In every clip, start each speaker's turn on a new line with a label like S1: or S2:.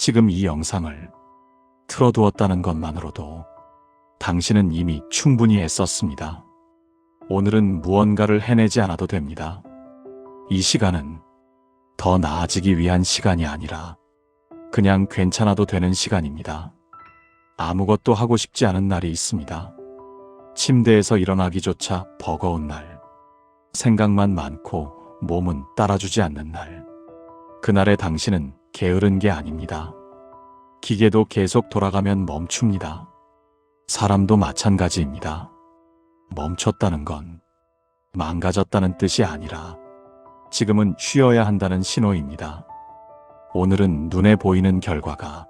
S1: 지금 이 영상을 틀어두었다는 것만으로도 당신은 이미 충분히 애썼습니다. 오늘은 무언가를 해내지 않아도 됩니다. 이 시간은 더 나아지기 위한 시간이 아니라 그냥 괜찮아도 되는 시간입니다. 아무것도 하고 싶지 않은 날이 있습니다. 침대에서 일어나기조차 버거운 날, 생각만 많고 몸은 따라주지 않는 날, 그날의 당신은 게으른 게 아닙니다. 기계도 계속 돌아가면 멈춥니다. 사람도 마찬가지입니다. 멈췄다는 건 망가졌다는 뜻이 아니라 지금은 쉬어야 한다는 신호입니다. 오늘은 눈에 보이는 결과가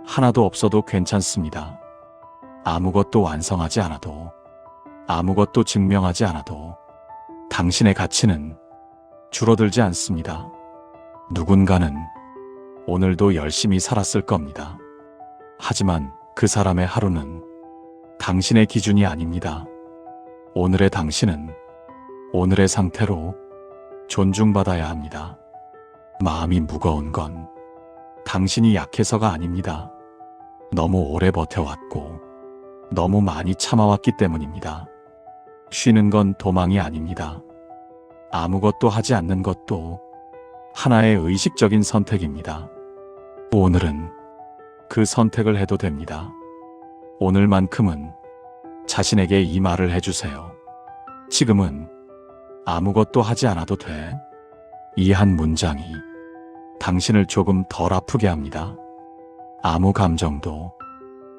S1: 하나도 없어도 괜찮습니다. 아무것도 완성하지 않아도, 아무것도 증명하지 않아도 당신의 가치는 줄어들지 않습니다. 누군가는 오늘도 열심히 살았을 겁니다. 하지만 그 사람의 하루는 당신의 기준이 아닙니다. 오늘의 당신은 오늘의 상태로 존중받아야 합니다. 마음이 무거운 건 당신이 약해서가 아닙니다. 너무 오래 버텨왔고 너무 많이 참아왔기 때문입니다. 쉬는 건 도망이 아닙니다. 아무것도 하지 않는 것도 하나의 의식적인 선택입니다. 오늘은 그 선택을 해도 됩니다. 오늘만큼은 자신에게 이 말을 해주세요. 지금은 아무것도 하지 않아도 돼. 이 한 문장이 당신을 조금 덜 아프게 합니다. 아무 감정도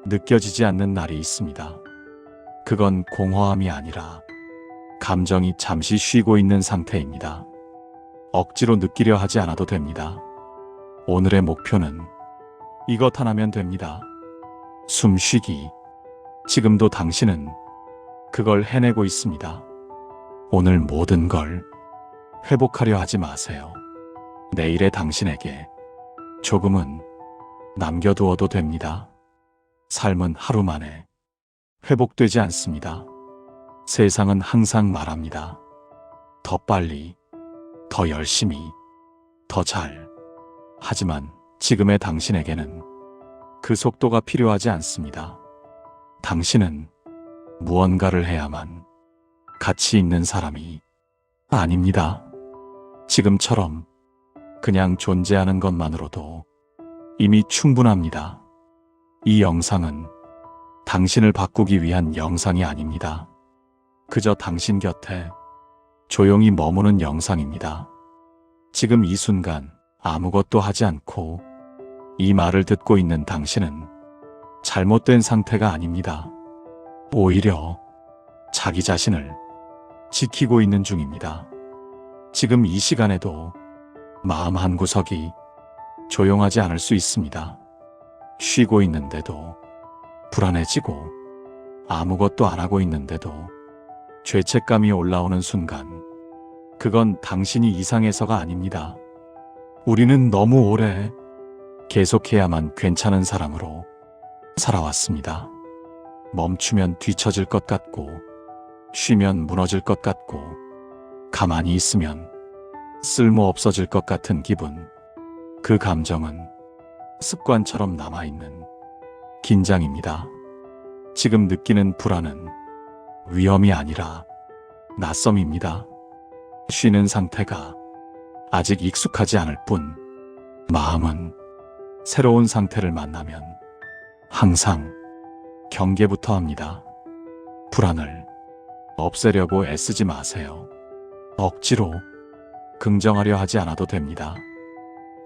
S1: 느껴지지 않는 날이 있습니다. 그건 공허함이 아니라 감정이 잠시 쉬고 있는 상태입니다. 억지로 느끼려 하지 않아도 됩니다. 오늘의 목표는 이것 하나면 됩니다. 숨쉬기. 지금도 당신은 그걸 해내고 있습니다. 오늘 모든 걸 회복하려 하지 마세요. 내일의 당신에게 조금은 남겨두어도 됩니다. 삶은 하루 만에 회복되지 않습니다. 세상은 항상 말합니다. 더 빨리, 더 열심히, 더 잘. 하지만 지금의 당신에게는 그 속도가 필요하지 않습니다. 당신은 무언가를 해야만 가치 있는 사람이 아닙니다. 지금처럼 그냥 존재하는 것만으로도 이미 충분합니다. 이 영상은 당신을 바꾸기 위한 영상이 아닙니다. 그저 당신 곁에 조용히 머무는 영상입니다. 지금 이 순간 아무것도 하지 않고 이 말을 듣고 있는 당신은 잘못된 상태가 아닙니다. 오히려 자기 자신을 지키고 있는 중입니다. 지금 이 시간에도 마음 한구석이 조용하지 않을 수 있습니다. 쉬고 있는데도 불안해지고 아무것도 안 하고 있는데도 죄책감이 올라오는 순간 그건 당신이 이상해서가 아닙니다. 우리는 너무 오래 계속해야만 괜찮은 사람으로 살아왔습니다. 멈추면 뒤처질 것 같고 쉬면 무너질 것 같고 가만히 있으면 쓸모 없어질 것 같은 기분. 그 감정은 습관처럼 남아있는 긴장입니다. 지금 느끼는 불안은 위험이 아니라 낯섦입니다. 쉬는 상태가 아직 익숙하지 않을 뿐 마음은 새로운 상태를 만나면 항상 경계부터 합니다. 불안을 없애려고 애쓰지 마세요. 억지로 긍정하려 하지 않아도 됩니다.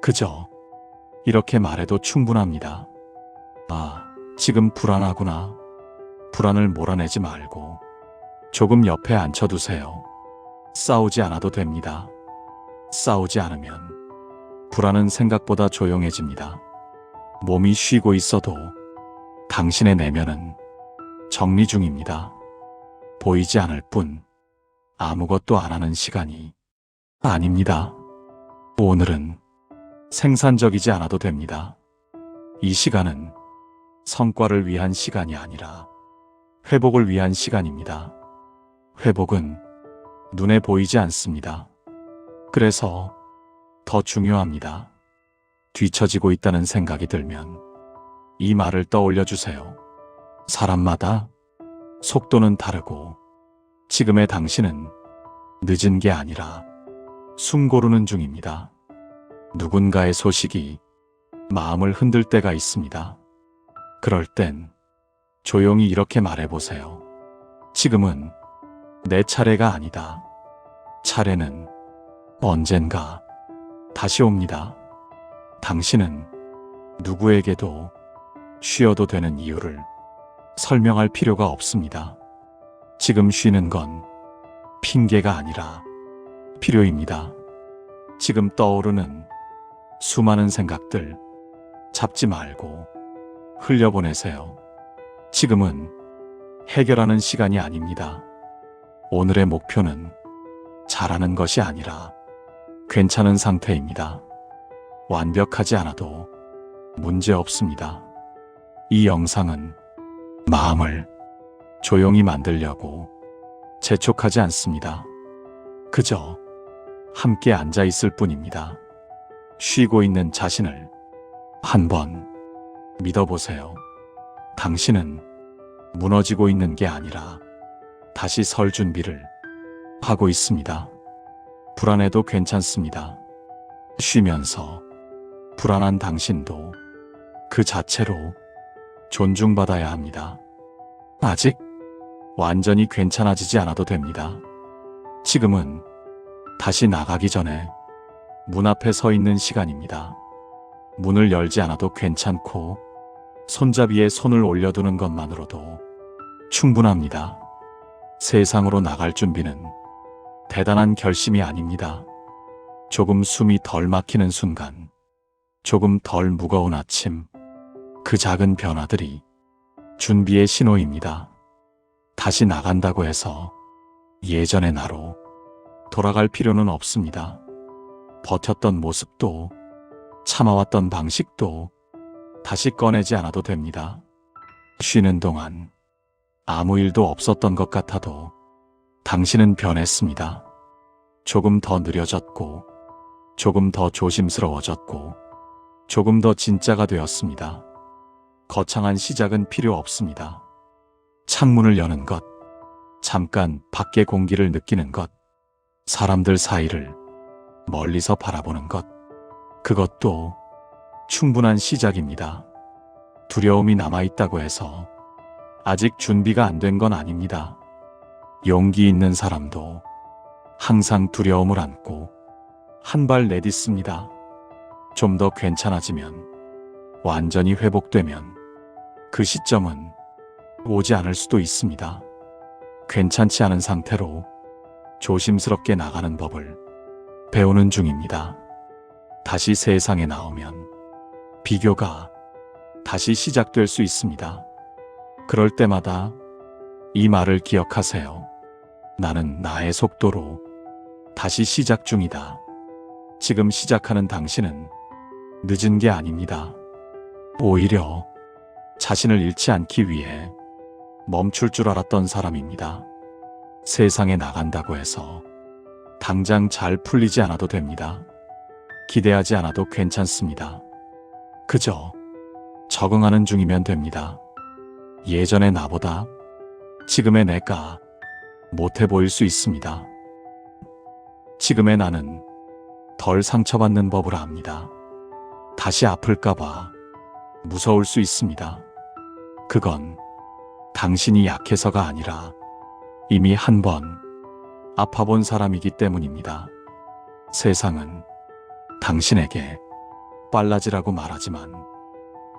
S1: 그저 이렇게 말해도 충분합니다. 아, 지금 불안하구나. 불안을 몰아내지 말고 조금 옆에 앉혀두세요. 싸우지 않아도 됩니다. 싸우지 않으면 불안은 생각보다 조용해집니다. 몸이 쉬고 있어도 당신의 내면은 정리 중입니다. 보이지 않을 뿐 아무것도 안 하는 시간이 아닙니다. 오늘은 생산적이지 않아도 됩니다. 이 시간은 성과를 위한 시간이 아니라 회복을 위한 시간입니다. 회복은 눈에 보이지 않습니다. 그래서 더 중요합니다. 뒤처지고 있다는 생각이 들면 이 말을 떠올려 주세요. 사람마다 속도는 다르고 지금의 당신은 늦은 게 아니라 숨 고르는 중입니다. 누군가의 소식이 마음을 흔들 때가 있습니다. 그럴 땐 조용히 이렇게 말해보세요. 지금은 내 차례가 아니다. 차례는 언젠가 다시 옵니다. 당신은 누구에게도 쉬어도 되는 이유를 설명할 필요가 없습니다. 지금 쉬는 건 핑계가 아니라 필요입니다. 지금 떠오르는 수많은 생각들 잡지 말고 흘려보내세요. 지금은 해결하는 시간이 아닙니다. 오늘의 목표는 잘하는 것이 아니라 괜찮은 상태입니다. 완벽하지 않아도 문제 없습니다. 이 영상은 마음을 조용히 만들려고 재촉하지 않습니다. 그저 함께 앉아 있을 뿐입니다. 쉬고 있는 자신을 한번 믿어보세요. 당신은 무너지고 있는 게 아니라 다시 설 준비를 하고 있습니다. 불안해도 괜찮습니다. 쉬면서 불안한 당신도 그 자체로 존중받아야 합니다. 아직 완전히 괜찮아지지 않아도 됩니다. 지금은 다시 나가기 전에 문 앞에 서 있는 시간입니다. 문을 열지 않아도 괜찮고 손잡이에 손을 올려두는 것만으로도 충분합니다. 세상으로 나갈 준비는 대단한 결심이 아닙니다. 조금 숨이 덜 막히는 순간, 조금 덜 무거운 아침, 그 작은 변화들이 준비의 신호입니다. 다시 나간다고 해서 예전의 나로 돌아갈 필요는 없습니다. 버텼던 모습도 참아왔던 방식도 다시 꺼내지 않아도 됩니다. 쉬는 동안 아무 일도 없었던 것 같아도 당신은 변했습니다. 조금 더 느려졌고, 조금 더 조심스러워졌고, 조금 더 진짜가 되었습니다. 거창한 시작은 필요 없습니다. 창문을 여는 것, 잠깐 밖의 공기를 느끼는 것, 사람들 사이를 멀리서 바라보는 것, 그것도 충분한 시작입니다. 두려움이 남아있다고 해서 아직 준비가 안 된 건 아닙니다. 용기 있는 사람도 항상 두려움을 안고 한 발 내딛습니다. 좀 더 괜찮아지면, 완전히 회복되면 그 시점은 오지 않을 수도 있습니다. 괜찮지 않은 상태로 조심스럽게 나가는 법을 배우는 중입니다. 다시 세상에 나오면 비교가 다시 시작될 수 있습니다. 그럴 때마다 이 말을 기억하세요. 나는 나의 속도로 다시 시작 중이다. 지금 시작하는 당신은 늦은 게 아닙니다. 오히려 자신을 잃지 않기 위해 멈출 줄 알았던 사람입니다. 세상에 나간다고 해서 당장 잘 풀리지 않아도 됩니다. 기대하지 않아도 괜찮습니다. 그저 적응하는 중이면 됩니다. 예전의 나보다 지금의 내가 못해 보일 수 있습니다. 지금의 나는 덜 상처받는 법을 압니다. 다시 아플까봐 무서울 수 있습니다. 그건 당신이 약해서가 아니라 이미 한 번 아파본 사람이기 때문입니다. 세상은 당신에게 빨라지라고 말하지만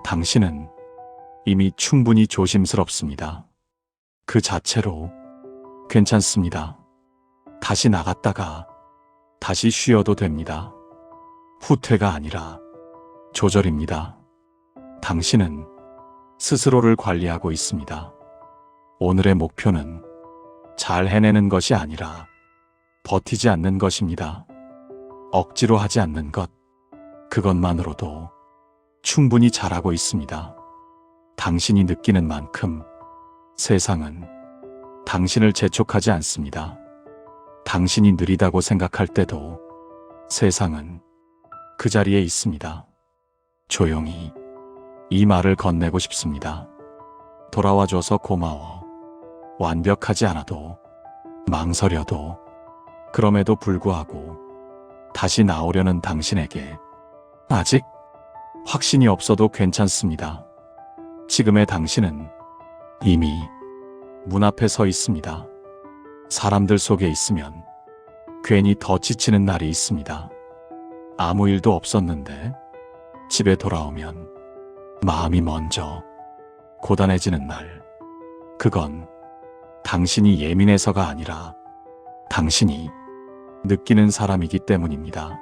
S1: 당신은 이미 충분히 조심스럽습니다. 그 자체로 괜찮습니다. 다시 나갔다가 다시 쉬어도 됩니다. 후퇴가 아니라 조절입니다. 당신은 스스로를 관리하고 있습니다. 오늘의 목표는 잘 해내는 것이 아니라 버티지 않는 것입니다. 억지로 하지 않는 것, 그것만으로도 충분히 잘하고 있습니다. 당신이 느끼는 만큼 세상은 당신을 재촉하지 않습니다. 당신이 느리다고 생각할 때도 세상은 그 자리에 있습니다. 조용히 이 말을 건네고 싶습니다. 돌아와줘서 고마워. 완벽하지 않아도, 망설여도, 그럼에도 불구하고 다시 나오려는 당신에게 아직 확신이 없어도 괜찮습니다. 지금의 당신은 이미 문 앞에 서 있습니다. 사람들 속에 있으면 괜히 더 지치는 날이 있습니다. 아무 일도 없었는데 집에 돌아오면 마음이 먼저 고단해지는 날. 그건 당신이 예민해서가 아니라 당신이 느끼는 사람이기 때문입니다.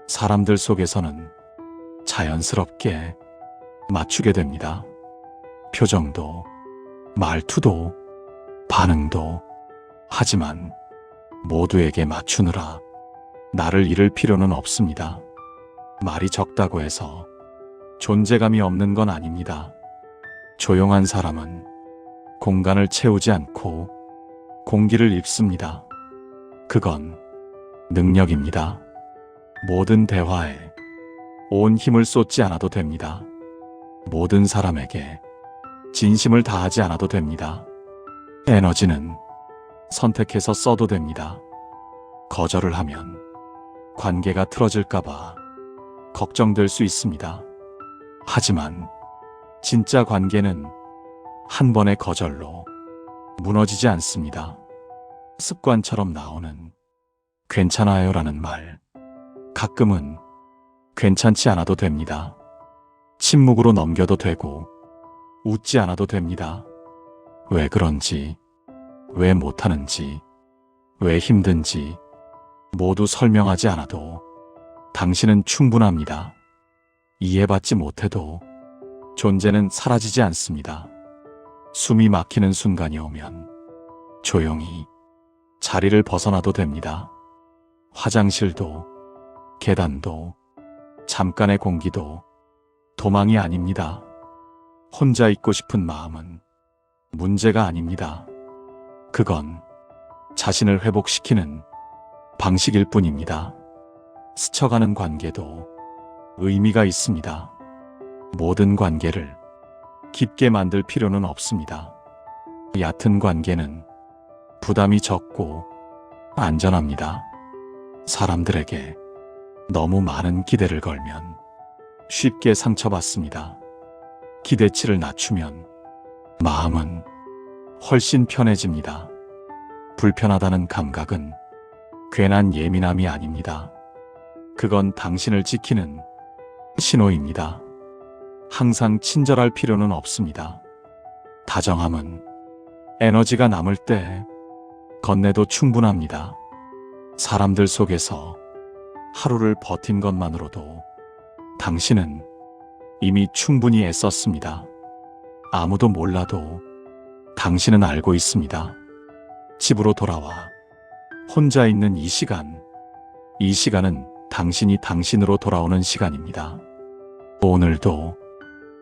S1: 사람들 속에서는 자연스럽게 맞추게 됩니다. 표정도, 말투도, 반응도. 하지만 모두에게 맞추느라 나를 잃을 필요는 없습니다. 말이 적다고 해서 존재감이 없는 건 아닙니다. 조용한 사람은 공간을 채우지 않고 공기를 입습니다. 그건 능력입니다. 모든 대화에 온 힘을 쏟지 않아도 됩니다. 모든 사람에게 진심을 다하지 않아도 됩니다. 에너지는 선택해서 써도 됩니다. 거절을 하면 관계가 틀어질까봐 걱정될 수 있습니다. 하지만 진짜 관계는 한 번의 거절로 무너지지 않습니다. 습관처럼 나오는 괜찮아요라는 말. 가끔은 괜찮지 않아도 됩니다. 침묵으로 넘겨도 되고 웃지 않아도 됩니다. 왜 그런지, 왜 못하는지, 왜 힘든지 모두 설명하지 않아도 당신은 충분합니다. 이해받지 못해도 존재는 사라지지 않습니다. 숨이 막히는 순간이 오면 조용히 자리를 벗어나도 됩니다. 화장실도, 계단도, 잠깐의 공기도 도망이 아닙니다. 혼자 있고 싶은 마음은 문제가 아닙니다. 그건 자신을 회복시키는 방식일 뿐입니다. 스쳐가는 관계도 의미가 있습니다. 모든 관계를 깊게 만들 필요는 없습니다. 얕은 관계는 부담이 적고 안전합니다. 사람들에게 너무 많은 기대를 걸면 쉽게 상처받습니다. 기대치를 낮추면 마음은 훨씬 편해집니다. 불편하다는 감각은 괜한 예민함이 아닙니다. 그건 당신을 지키는 신호입니다. 항상 친절할 필요는 없습니다. 다정함은 에너지가 남을 때 건네도 충분합니다. 사람들 속에서 하루를 버틴 것만으로도 당신은 이미 충분히 애썼습니다. 아무도 몰라도 당신은 알고 있습니다. 집으로 돌아와 혼자 있는 이 시간은 당신이 당신으로 돌아오는 시간입니다. 오늘도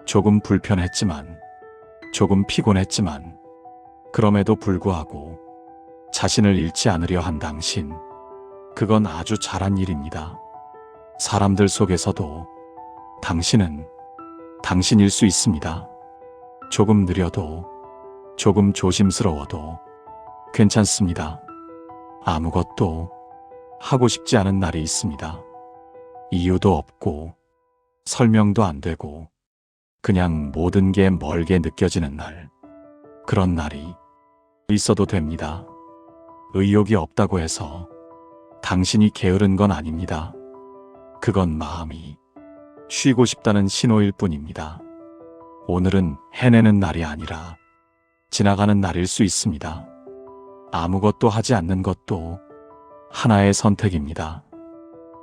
S1: 조금 불편했지만, 조금 피곤했지만, 그럼에도 불구하고 자신을 잃지 않으려 한 당신, 그건 아주 잘한 일입니다. 사람들 속에서도 당신은 당신일 수 있습니다. 조금 느려도, 조금 조심스러워도 괜찮습니다. 아무것도 하고 싶지 않은 날이 있습니다. 이유도 없고 설명도 안 되고 그냥 모든 게 멀게 느껴지는 날. 그런 날이 있어도 됩니다. 의욕이 없다고 해서 당신이 게으른 건 아닙니다. 그건 마음이 쉬고 싶다는 신호일 뿐입니다. 오늘은 해내는 날이 아니라 지나가는 날일 수 있습니다. 아무것도 하지 않는 것도 하나의 선택입니다.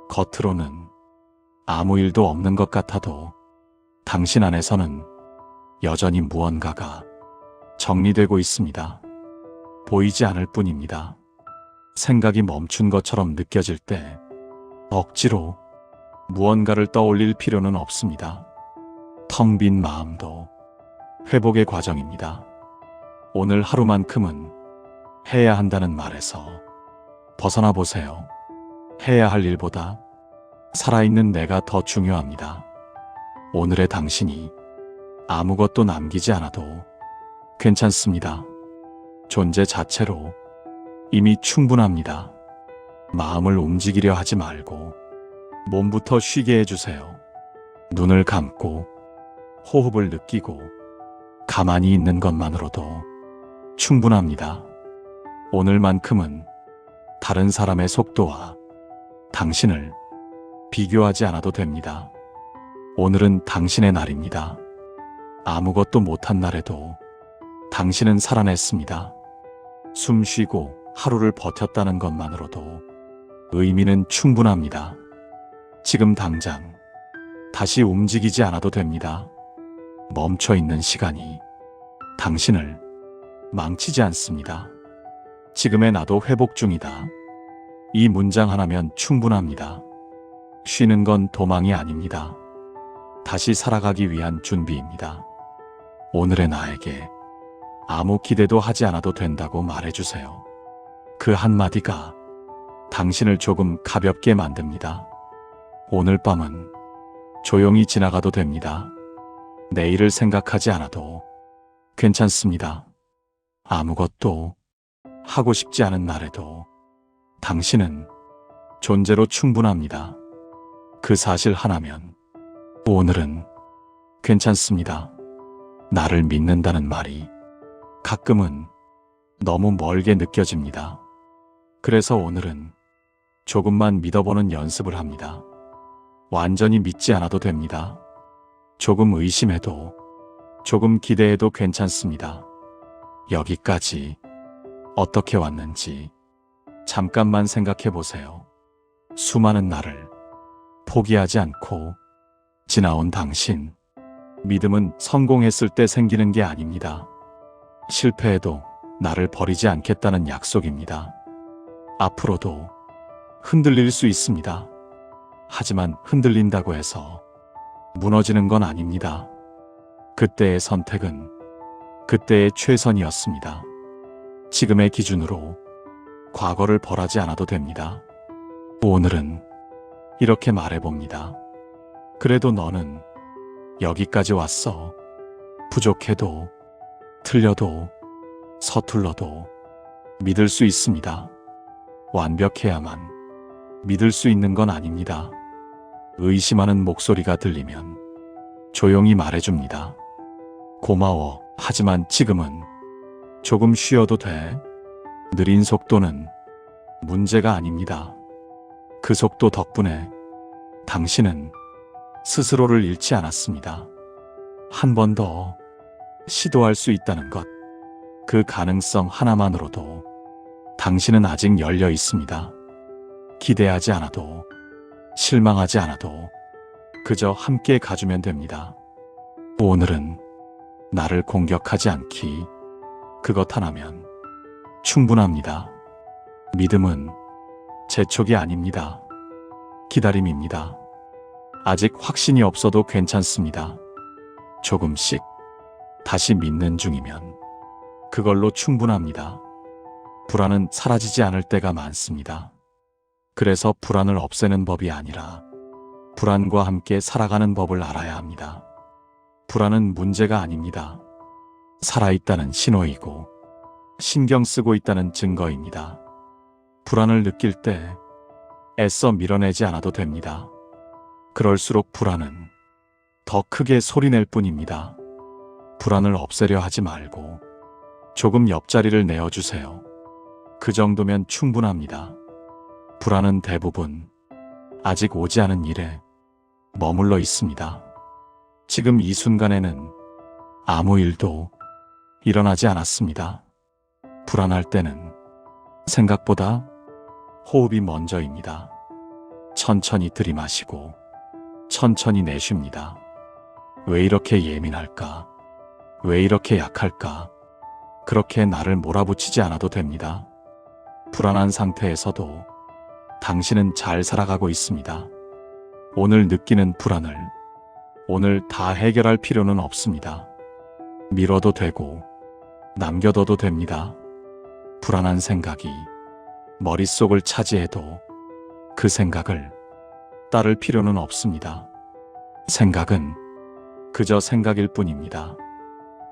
S1: 겉으로는 아무 일도 없는 것 같아도 당신 안에서는 여전히 무언가가 정리되고 있습니다. 보이지 않을 뿐입니다. 생각이 멈춘 것처럼 느껴질 때 억지로 무언가를 떠올릴 필요는 없습니다. 텅 빈 마음도 회복의 과정입니다. 오늘 하루만큼은 해야 한다는 말에서 벗어나 보세요. 해야 할 일보다 살아있는 내가 더 중요합니다. 오늘의 당신이 아무것도 남기지 않아도 괜찮습니다. 존재 자체로 이미 충분합니다. 마음을 움직이려 하지 말고 몸부터 쉬게 해주세요. 눈을 감고 호흡을 느끼고 가만히 있는 것만으로도 충분합니다. 오늘만큼은 다른 사람의 속도와 당신을 비교하지 않아도 됩니다. 오늘은 당신의 날입니다. 아무것도 못한 날에도 당신은 살아냈습니다. 숨 쉬고 하루를 버텼다는 것만으로도 의미는 충분합니다. 지금 당장 다시 움직이지 않아도 됩니다. 멈춰 있는 시간이 당신을 망치지 않습니다. 지금의 나도 회복 중이다. 이 문장 하나면 충분합니다. 쉬는 건 도망이 아닙니다. 다시 살아가기 위한 준비입니다. 오늘의 나에게 아무 기대도 하지 않아도 된다고 말해주세요. 그 한마디가 당신을 조금 가볍게 만듭니다. 오늘 밤은 조용히 지나가도 됩니다. 내일을 생각하지 않아도 괜찮습니다. 아무것도 하고 싶지 않은 날에도 당신은 존재로 충분합니다. 그 사실 하나면 오늘은 괜찮습니다. 나를 믿는다는 말이 가끔은 너무 멀게 느껴집니다. 그래서 오늘은 조금만 믿어보는 연습을 합니다. 완전히 믿지 않아도 됩니다. 조금 의심해도, 조금 기대해도 괜찮습니다. 여기까지 어떻게 왔는지 잠깐만 생각해 보세요. 수많은 날을 포기하지 않고 지나온 당신. 믿음은 성공했을 때 생기는 게 아닙니다. 실패해도 나를 버리지 않겠다는 약속입니다. 앞으로도 흔들릴 수 있습니다. 하지만 흔들린다고 해서 무너지는 건 아닙니다. 그때의 선택은 그때의 최선이었습니다. 지금의 기준으로 과거를 벌하지 않아도 됩니다. 오늘은 이렇게 말해봅니다. 그래도 너는 여기까지 왔어. 부족해도, 틀려도, 서툴러도 믿을 수 있습니다. 완벽해야만 믿을 수 있는 건 아닙니다. 의심하는 목소리가 들리면 조용히 말해줍니다. 고마워. 하지만 지금은 조금 쉬어도 돼. 느린 속도는 문제가 아닙니다. 그 속도 덕분에 당신은 스스로를 잃지 않았습니다. 한 번 더 시도할 수 있다는 것, 그 가능성 하나만으로도 당신은 아직 열려 있습니다. 기대하지 않아도, 실망하지 않아도 그저 함께 가주면 됩니다. 오늘은 나를 공격하지 않기, 그것 하나면 충분합니다. 믿음은 재촉이 아닙니다. 기다림입니다. 아직 확신이 없어도 괜찮습니다. 조금씩 다시 믿는 중이면 그걸로 충분합니다. 불안은 사라지지 않을 때가 많습니다. 그래서 불안을 없애는 법이 아니라 불안과 함께 살아가는 법을 알아야 합니다. 불안은 문제가 아닙니다. 살아있다는 신호이고 신경 쓰고 있다는 증거입니다. 불안을 느낄 때 애써 밀어내지 않아도 됩니다. 그럴수록 불안은 더 크게 소리낼 뿐입니다. 불안을 없애려 하지 말고 조금 옆자리를 내어주세요. 그 정도면 충분합니다. 불안은 대부분 아직 오지 않은 일에 머물러 있습니다. 지금 이 순간에는 아무 일도 일어나지 않았습니다. 불안할 때는 생각보다 호흡이 먼저입니다. 천천히 들이마시고 천천히 내쉽니다. 왜 이렇게 예민할까? 왜 이렇게 약할까? 그렇게 나를 몰아붙이지 않아도 됩니다. 불안한 상태에서도 당신은 잘 살아가고 있습니다. 오늘 느끼는 불안을 오늘 다 해결할 필요는 없습니다. 미뤄도 되고 남겨둬도 됩니다. 불안한 생각이 머릿속을 차지해도 그 생각을 따를 필요는 없습니다. 생각은 그저 생각일 뿐입니다.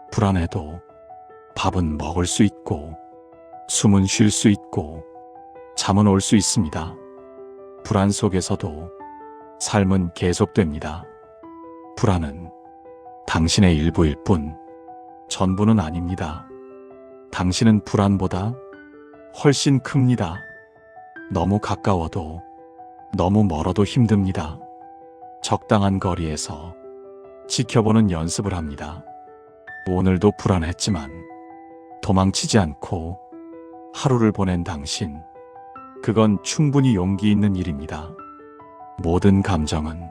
S1: 불안해도 밥은 먹을 수 있고, 숨은 쉴 수 있고, 잠은 올 수 있습니다. 불안 속에서도 삶은 계속됩니다. 불안은 당신의 일부일 뿐 전부는 아닙니다. 당신은 불안보다 훨씬 큽니다. 너무 가까워도 너무 멀어도 힘듭니다. 적당한 거리에서 지켜보는 연습을 합니다. 오늘도 불안했지만 도망치지 않고 하루를 보낸 당신, 그건 충분히 용기 있는 일입니다. 모든 감정은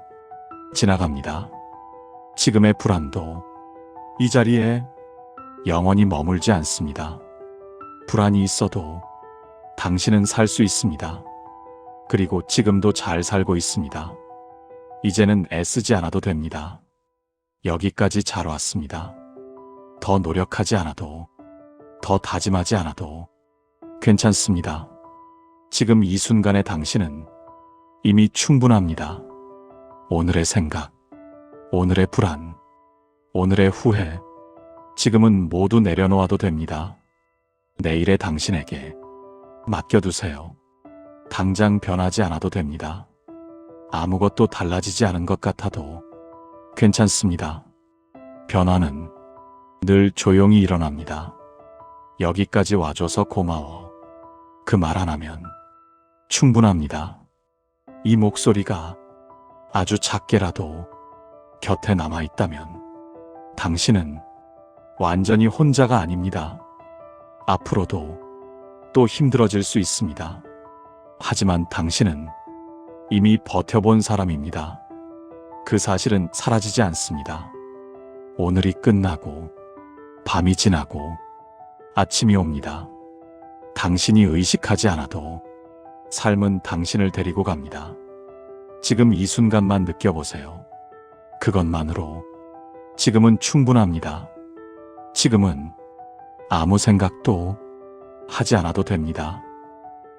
S1: 지나갑니다. 지금의 불안도 이 자리에 영원히 머물지 않습니다. 불안이 있어도 당신은 살 수 있습니다. 그리고 지금도 잘 살고 있습니다. 이제는 애쓰지 않아도 됩니다. 여기까지 잘 왔습니다. 더 노력하지 않아도, 더 다짐하지 않아도 괜찮습니다. 지금 이 순간의 당신은 이미 충분합니다. 오늘의 생각, 오늘의 불안, 오늘의 후회, 지금은 모두 내려놓아도 됩니다. 내일의 당신에게 맡겨두세요. 당장 변하지 않아도 됩니다. 아무것도 달라지지 않은 것 같아도 괜찮습니다. 변화는 늘 조용히 일어납니다. 여기까지 와줘서 고마워. 그 말 하나면 충분합니다. 이 목소리가 아주 작게라도 곁에 남아있다면 당신은 완전히 혼자가 아닙니다. 앞으로도 또 힘들어질 수 있습니다. 하지만 당신은 이미 버텨본 사람입니다. 그 사실은 사라지지 않습니다. 오늘이 끝나고 밤이 지나고 아침이 옵니다. 당신이 의식하지 않아도 삶은 당신을 데리고 갑니다. 지금 이 순간만 느껴보세요. 그것만으로 지금은 충분합니다. 지금은 아무 생각도 하지 않아도 됩니다.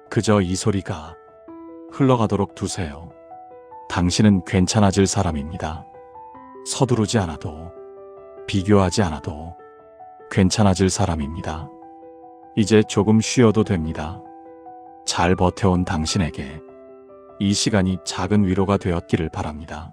S1: 그저 이 소리가 흘러가도록 두세요. 당신은 괜찮아질 사람입니다. 서두르지 않아도, 비교하지 않아도 괜찮아질 사람입니다. 이제 조금 쉬어도 됩니다. 잘 버텨온 당신에게 이 시간이 작은 위로가 되었기를 바랍니다.